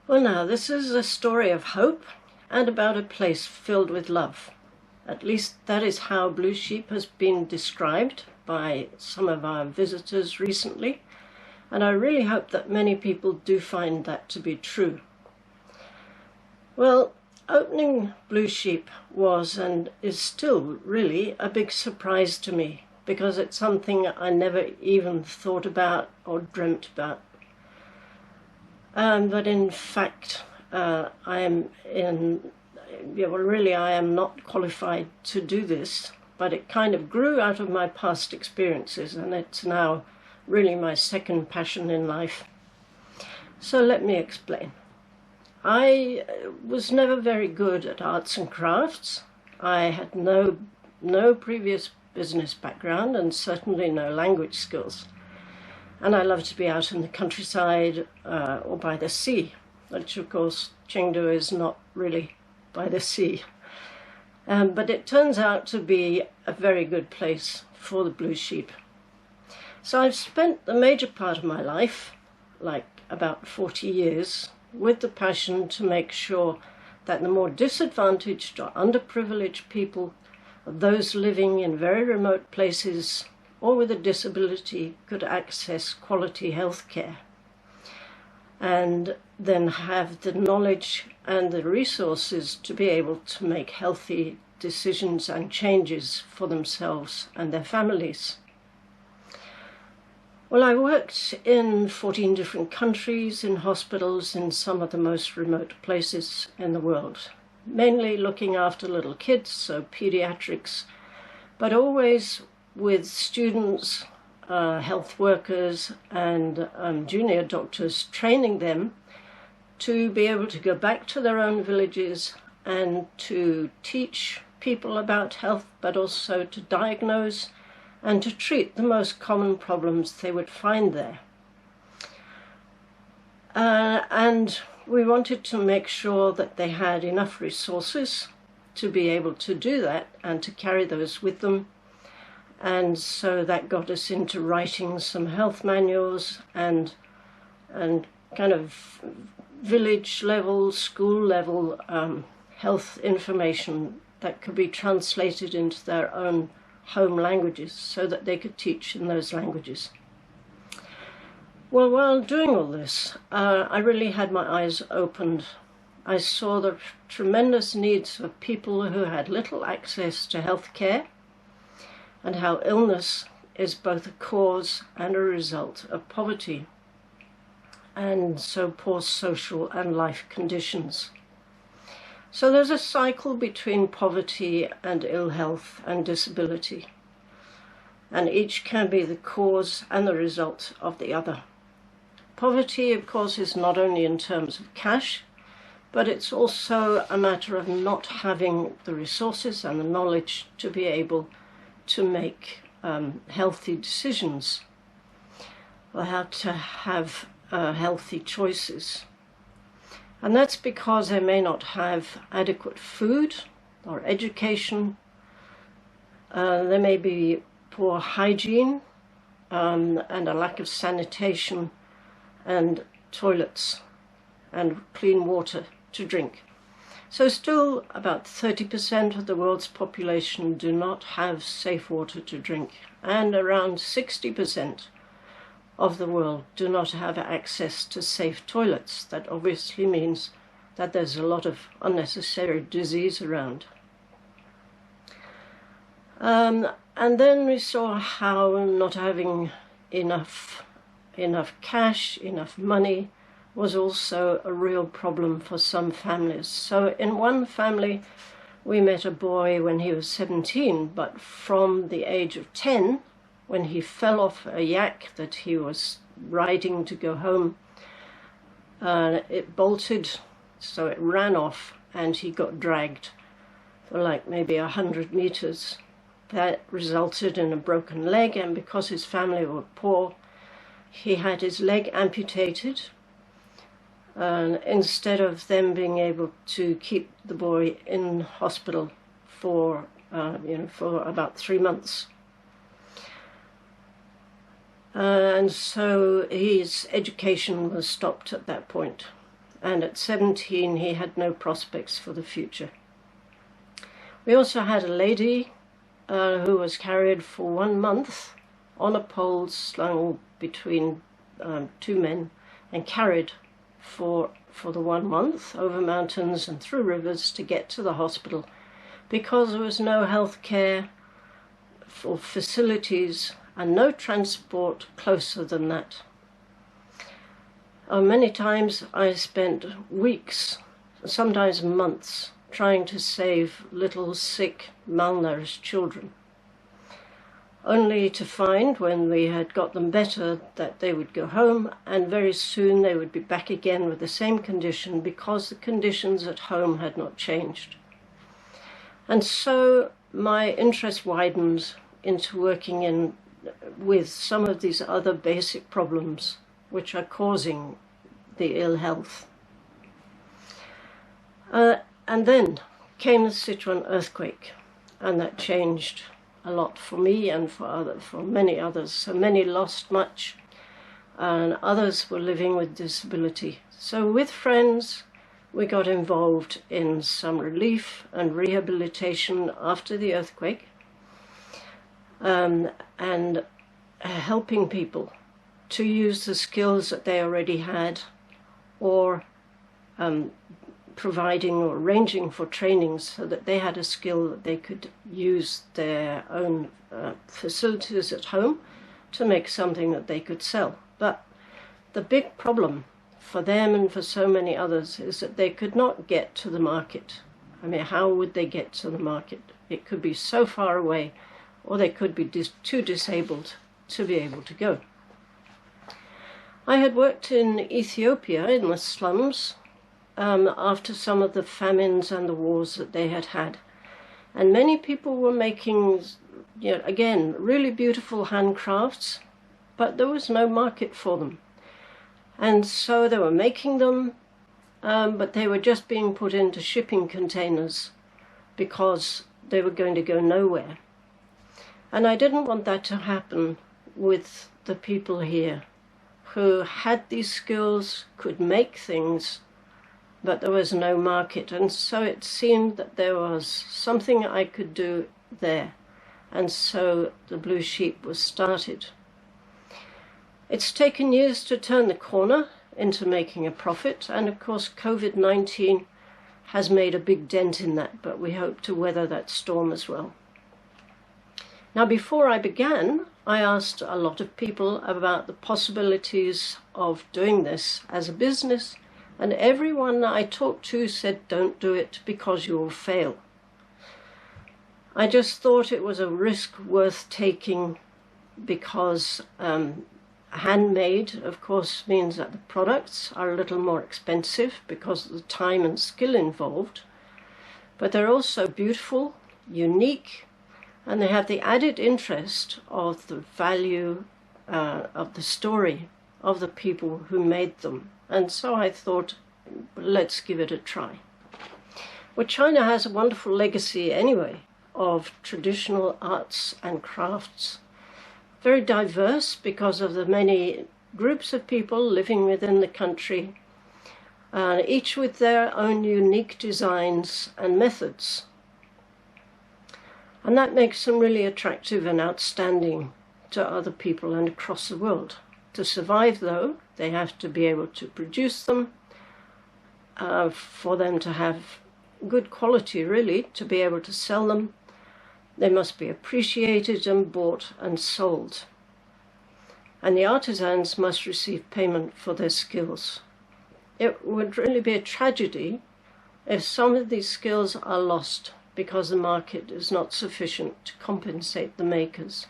Well, now, this is a story of hope and about a place filled with love. At least that is how Blue Sheep has been described by some of our visitors recently, and I really hope that many people do find that to be true. Well, opening Blue Sheep was and is still really a big surprise to me, because it's something I never even thought about or dreamt about. But in fact, I am not qualified to do this, but it kind of grew out of my past experiences, and it's now really my second passion in life. So let me explain. I was never very good at arts and crafts. I had no previous business background and certainly no language skills. And I love to be out in the countryside or by the sea, which of course Chengdu is not really by the sea. But it turns out to be a very good place for the Blue Sheep. So I've spent the major part of my life, like about 40 years, with the passion to make sure that the more disadvantaged or underprivileged people, those living in very remote places or with a disability, could access quality health care and then have the knowledge and the resources to be able to make healthy decisions and changes for themselves and their families. Well, I worked in 14 different countries, in hospitals in some of the most remote places in the world, mainly looking after little kids, so pediatrics, but always with students, health workers and junior doctors, training them to be able to go back to their own villages and to teach people about health, but also to diagnose and to treat the most common problems they would find there. And we wanted to make sure that they had enough resources to be able to do that and to carry those with them. And so that got us into writing some health manuals and kind of village level, school level health information that could be translated into their own home languages so that they could teach in those languages. Well, while doing all this, I really had my eyes opened. I saw the tremendous needs of people who had little access to health care, and how illness is both a cause and a result of poverty, and so poor social and life conditions. So there's a cycle between poverty and ill health and disability, and each can be the cause and the result of the other. Poverty, of course, is not only in terms of cash, but it's also a matter of not having the resources and the knowledge to be able to make healthy decisions, or how to have healthy choices. And that's because they may not have adequate food or education. There may be poor hygiene and a lack of sanitation and toilets and clean water to drink. So still about 30% of the world's population do not have safe water to drink, and around 60% of the world do not have access to safe toilets. That obviously means that there's a lot of unnecessary disease around. And then we saw how not having enough cash, enough money, was also a real problem for some families. So in one family, we met a boy when he was 17, but from the age of 10, when he fell off a yak that he was riding to go home, it bolted, so it ran off, and he got dragged for like maybe 100 meters. That resulted in a broken leg, and because his family were poor, he had his leg amputated. Instead of them being able to keep the boy in hospital for about 3 months. And so his education was stopped at that point. and at 17 he had no prospects for the future. We also had a lady who was carried for 1 month on a pole slung between two men and carried for the 1 month over mountains and through rivers to get to the hospital, because there was no health care or facilities and no transport closer than that. Many times I spent weeks, sometimes months, trying to save little sick, malnourished children, only to find when we had got them better that they would go home, and very soon they would be back again with the same condition, because the conditions at home had not changed. And so my interest widened into working with some of these other basic problems which are causing the ill health. And then came the Sichuan earthquake, and that changed a lot for me and for many others. So many lost much, and others were living with disability. So with friends, we got involved in some relief and rehabilitation after the earthquake, and helping people to use the skills that they already had, or providing or arranging for trainings so that they had a skill that they could use their own facilities at home to make something that they could sell. But the big problem for them and for so many others is that they could not get to the market. I mean, how would they get to the market? It could be so far away, or they could be too disabled to be able to go. I had worked in Ethiopia in the slums after some of the famines and the wars that they had had. And many people were making, again, really beautiful handcrafts, but there was no market for them. And so they were making them, but they were just being put into shipping containers because they were going to go nowhere. And I didn't want that to happen with the people here who had these skills, could make things, but there was no market. And so it seemed that there was something I could do there. And so the Blue Sheep was started. It's taken years to turn the corner into making a profit, and of course COVID-19 has made a big dent in that, but we hope to weather that storm as well. Now, before I began, I asked a lot of people about the possibilities of doing this as a business, and everyone I talked to said, don't do it because you will fail. I just thought it was a risk worth taking, because handmade, of course, means that the products are a little more expensive because of the time and skill involved, but they're also beautiful, unique, and they have the added interest of the value of the story of the people who made them. And so I thought, let's give it a try. Well, China has a wonderful legacy anyway of traditional arts and crafts. Very diverse because of the many groups of people living within the country, each with their own unique designs and methods. And that makes them really attractive and outstanding to other people and across the world. To survive, though, they have to be able to produce them, for them to have good quality, really, to be able to sell them. They must be appreciated and bought and sold. And the artisans must receive payment for their skills. It would really be a tragedy if some of these skills are lost because the market is not sufficient to compensate the makers.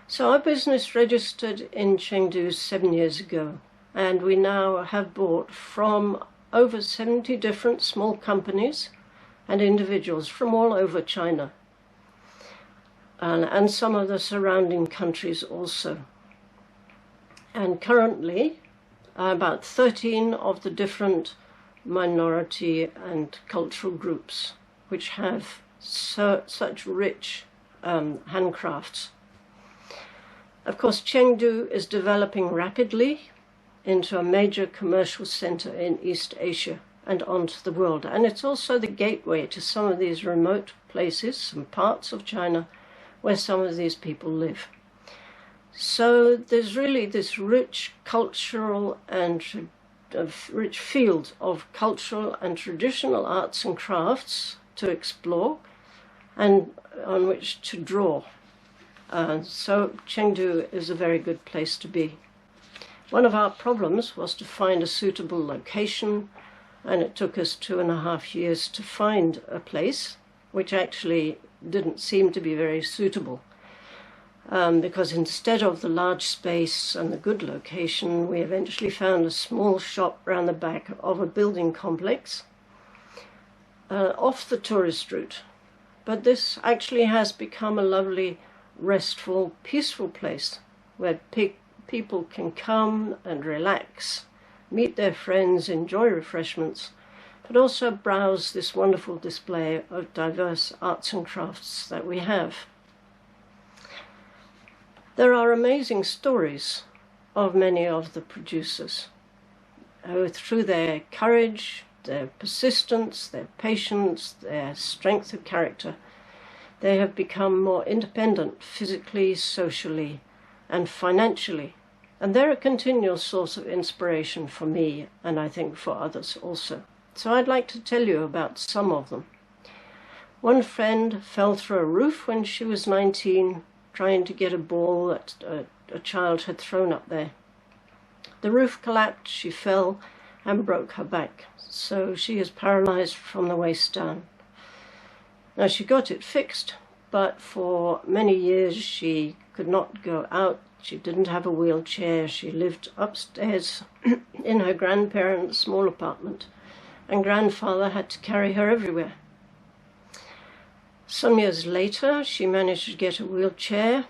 So our business registered in Chengdu 7 years ago, and we now have bought from over 70 different small companies and individuals from all over China, and some of the surrounding countries also. And currently, about 13 of the different minority and cultural groups which have such rich handcrafts. Of course, Chengdu is developing rapidly, into a major commercial center in East Asia and onto the world. And it's also the gateway to some of these remote places, some parts of China where some of these people live. So there's really this rich cultural and rich field of cultural and traditional arts and crafts to explore and on which to draw. So Chengdu is a very good place to be. One of our problems was to find a suitable location, and it took us 2.5 years to find a place, which actually didn't seem to be very suitable. Because instead of the large space and the good location, we eventually found a small shop round the back of a building complex off the tourist route. But this actually has become a lovely, restful, peaceful place where people can come and relax, meet their friends, enjoy refreshments, but also browse this wonderful display of diverse arts and crafts that we have. There are amazing stories of many of the producers who, through their courage, their persistence, their patience, their strength of character, they have become more independent physically, socially, and financially. And they're a continual source of inspiration for me, and I think for others also. So I'd like to tell you about some of them. One friend fell through a roof when she was 19, trying to get a ball that a child had thrown up there. The roof collapsed, she fell and broke her back, so she is paralyzed from the waist down. Now she got it fixed, but for many years she could not go out. She didn't have a wheelchair. She lived upstairs in her grandparents' small apartment, and grandfather had to carry her everywhere. Some years later, she managed to get a wheelchair,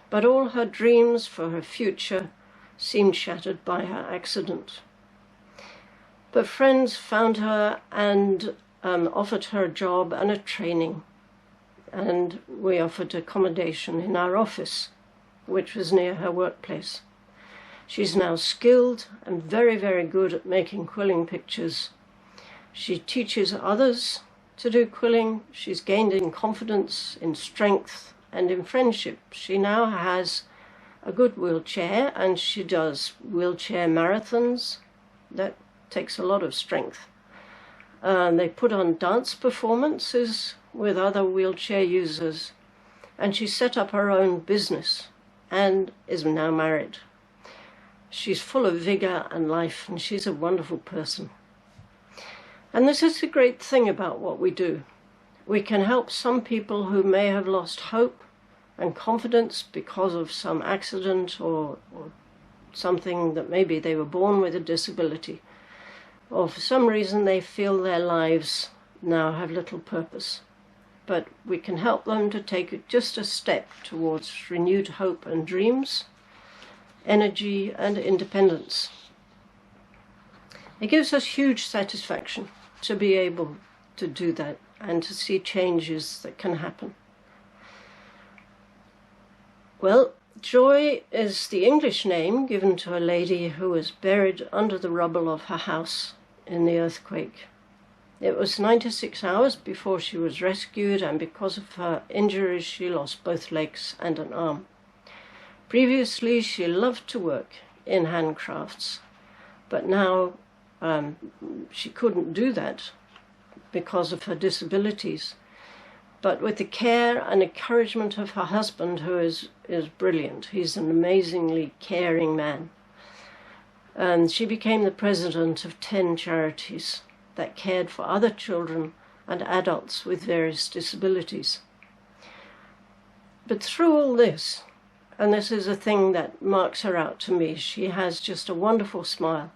but all her dreams for her future seemed shattered by her accident. But friends found her and offered her a job and a training, and we offered accommodation in our office, which was near her workplace. She's now skilled and very, very good at making quilling pictures. She teaches others to do quilling. She's gained in confidence, in strength, and in friendship. She now has a good wheelchair, and she does wheelchair marathons. That takes a lot of strength. They put on dance performances with other wheelchair users, and she set up her own business and is now married. She's full of vigor and life, and she's a wonderful person. And this is the great thing about what we do. We can help some people who may have lost hope and confidence because of some accident or something that maybe they were born with a disability, or for some reason they feel their lives now have little purpose. But we can help them to take just a step towards renewed hope and dreams, energy and independence. It gives us huge satisfaction to be able to do that and to see changes that can happen. Well, Joy is the English name given to a lady who was buried under the rubble of her house in the earthquake. It was 96 hours before she was rescued, and because of her injuries she lost both legs and an arm. Previously she loved to work in handcrafts, but now she couldn't do that because of her disabilities. But with the care and encouragement of her husband, who is brilliant, he's an amazingly caring man, and she became the president of 10 charities that cared for other children and adults with various disabilities. But through all this, and this is a thing that marks her out to me, she has just a wonderful smile.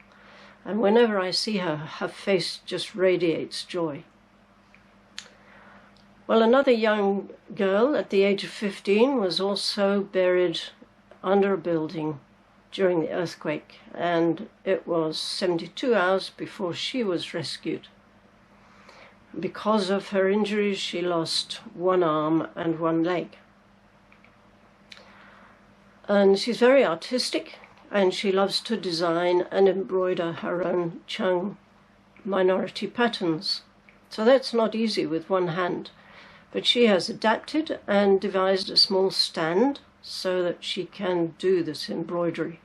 And whenever I see her, her face just radiates joy. Well, another young girl at the age of 15 was also buried under a building during the earthquake, and it was 72 hours before she was rescued. Because of her injuries, she lost one arm and one leg. And she's very artistic, and she loves to design and embroider her own Chang minority patterns. So that's not easy with one hand, but she has adapted and devised a small stand so that she can do this embroidery.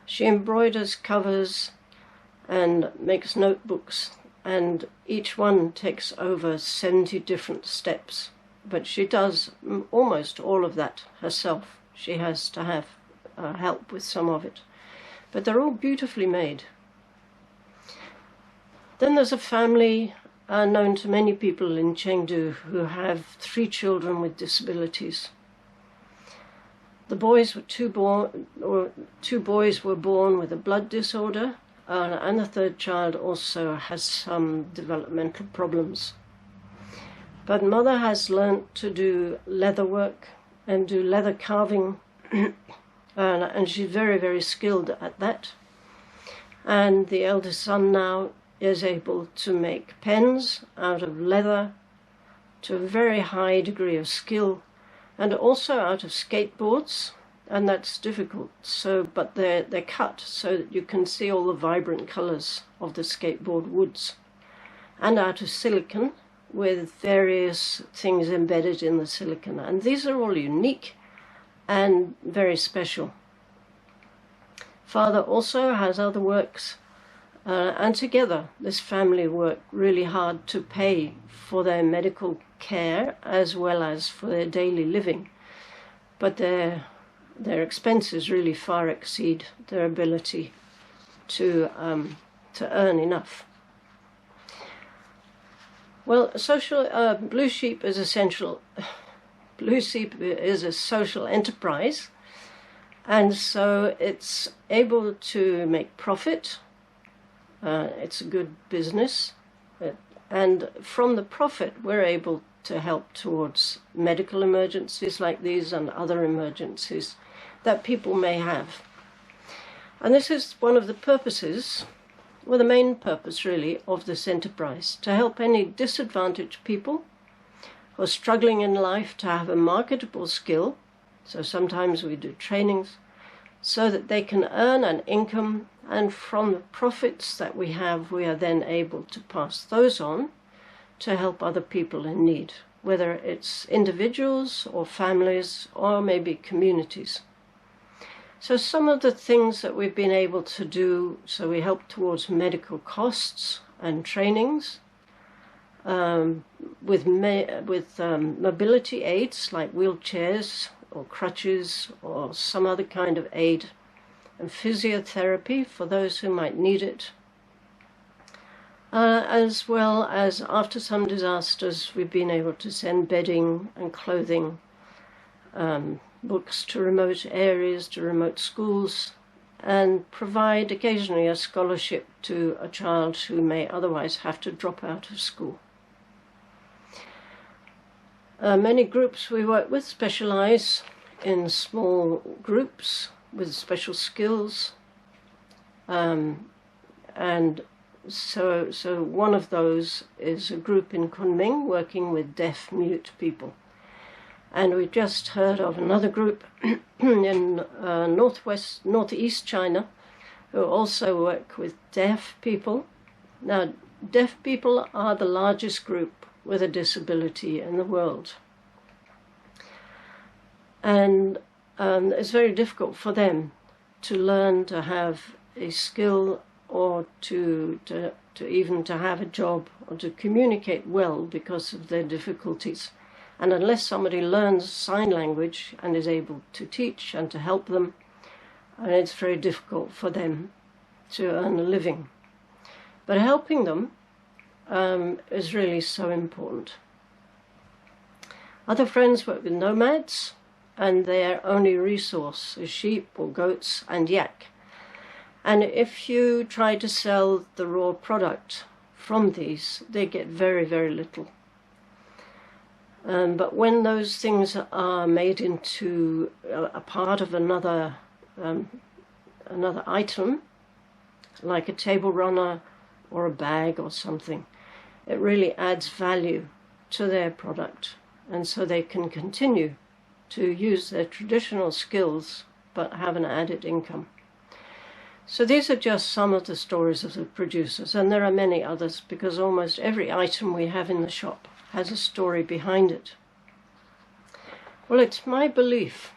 She embroiders covers and makes notebooks, and each one takes over 70 different steps, but she does almost all of that herself. She has to have help with some of it, but they're all beautifully made. Then there's a family known to many people in Chengdu who have 3 children with disabilities. The boys were two boys were born with a blood disorder, and the 3rd child also has some developmental problems. But mother has learnt to do leather work and do leather carving, and she's very, very skilled at that. And the eldest son now is able to make pens out of leather to a very high degree of skill, and also out of skateboards, and that's difficult. But they're cut so that you can see all the vibrant colours of the skateboard woods, and out of silicon with various things embedded in the silicon, and these are all unique and very special. Father also has other works, and together this family work really hard to pay for their medical care as well as for their daily living, but their expenses really far exceed their ability to earn enough. Well, Blue Sheep is essential. Blue Sheep is a social enterprise, and so it's able to make profit. It's a good business, and from the profit we're able to help towards medical emergencies like these and other emergencies that people may have. And this is one of the purposes, well, the main purpose really, of this enterprise, to help any disadvantaged people who are struggling in life to have a marketable skill. So sometimes we do trainings so that they can earn an income, and from the profits that we have, we are then able to pass those on to help other people in need, whether it's individuals or families or maybe communities. So some of the things that we've been able to do, so we help towards medical costs and trainings, with mobility aids like wheelchairs or crutches or some other kind of aid, and physiotherapy for those who might need it. As well as after some disasters, we've been able to send bedding and clothing, books to remote areas, to remote schools, and provide occasionally a scholarship to a child who may otherwise have to drop out of school. Many groups we work with specialize in small groups with special skills, and so one of those is a group in Kunming working with deaf-mute people. And we just heard of another group in northeast China who also work with deaf people. Now, deaf people are the largest group with a disability in the world. And it's very difficult for them to learn to have a skill or to even to have a job or to communicate well because of their difficulties. And unless somebody learns sign language and is able to teach and to help them, it's very difficult for them to earn a living. But helping them is really so important. Other friends work with nomads, and their only resource is sheep or goats and yak. And if you try to sell the raw product from these, they get very, very little. But when those things are made into a part of another item, like a table runner or a bag or something, it really adds value to their product, and so they can continue to use their traditional skills but have an added income. So these are just some of the stories of the producers, and there are many others, because almost every item we have in the shop has a story behind it. Well, it's my belief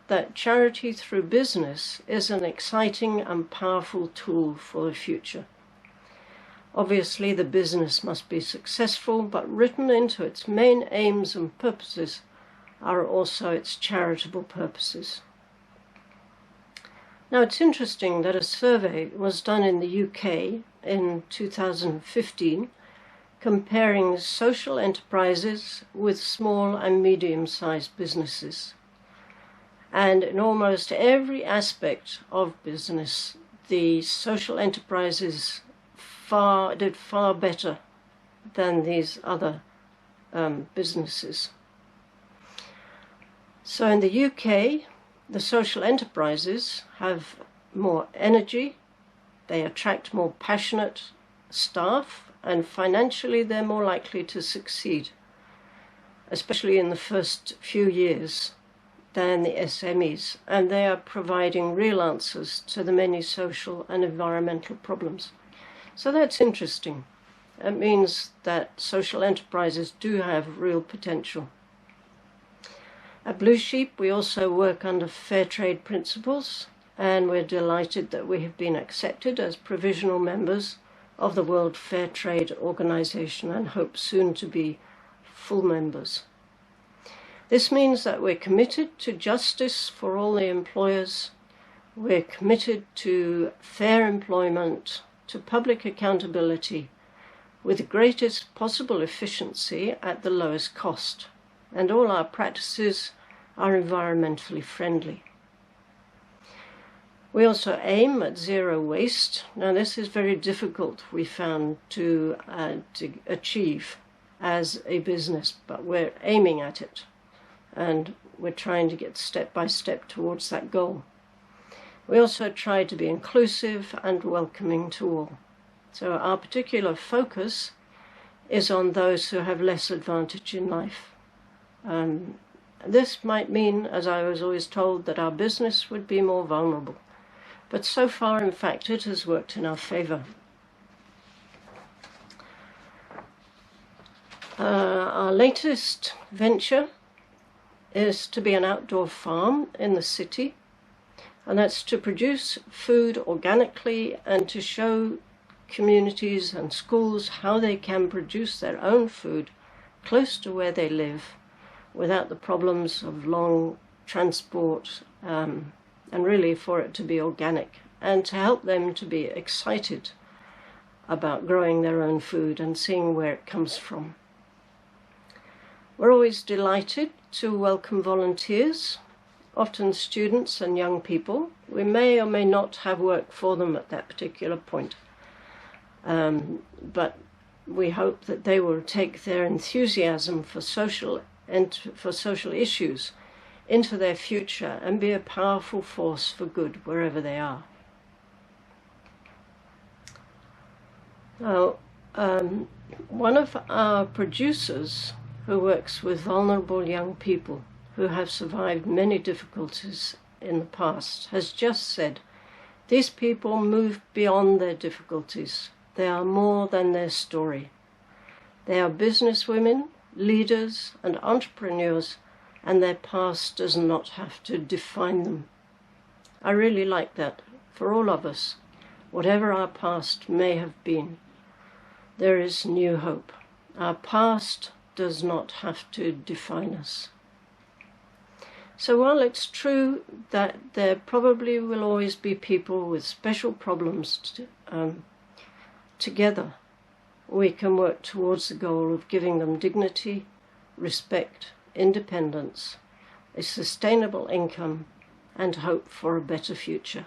that charity through business is an exciting and powerful tool for the future. Obviously, the business must be successful, but written into its main aims and purposes are also its charitable purposes. Now, it's interesting that a survey was done in the UK in 2015 comparing social enterprises with small and medium-sized businesses. And in almost every aspect of business, the social enterprises did far better than these other businesses. So in the UK, the social enterprises have more energy, they attract more passionate staff, and financially they're more likely to succeed, especially in the first few years, than the SMEs, and they are providing real answers to the many social and environmental problems. So that's interesting. It means that social enterprises do have real potential. At Blue Sheep, we also work under fair trade principles, and we're delighted that we have been accepted as provisional members of the World Fair Trade Organization and hope soon to be full members. This means that we're committed to justice for all the employers, we're committed to fair employment, to public accountability, with the greatest possible efficiency at the lowest cost, and all our practices are environmentally friendly. We also aim at zero waste. Now, this is very difficult, we found, to achieve as a business, but we're aiming at it, and we're trying to get step by step towards that goal. We also try to be inclusive and welcoming to all. So our particular focus is on those who have less advantage in life. This might mean, as I was always told, that our business would be more vulnerable. But so far, in fact, it has worked in our favor. Our latest venture is to be an outdoor farm in the city, and that's to produce food organically and to show communities and schools how they can produce their own food close to where they live without the problems of long transport, and really for it to be organic, and to help them to be excited about growing their own food and seeing where it comes from. We're always delighted to welcome volunteers, often students and young people. We may or may not have work for them at that particular point, but we hope that they will take their enthusiasm for social issues into their future and be a powerful force for good wherever they are. Now, one of our producers who works with vulnerable young people who have survived many difficulties in the past has just said, these people moved beyond their difficulties. They are more than their story. They are businesswomen, leaders and entrepreneurs, and their past does not have to define them. I really like that for all of us. Whatever our past may have been, there is new hope. Our past does not have to define us. So while it's true that there probably will always be people with special problems, together we can work towards the goal of giving them dignity, respect, independence, a sustainable income, and hope for a better future.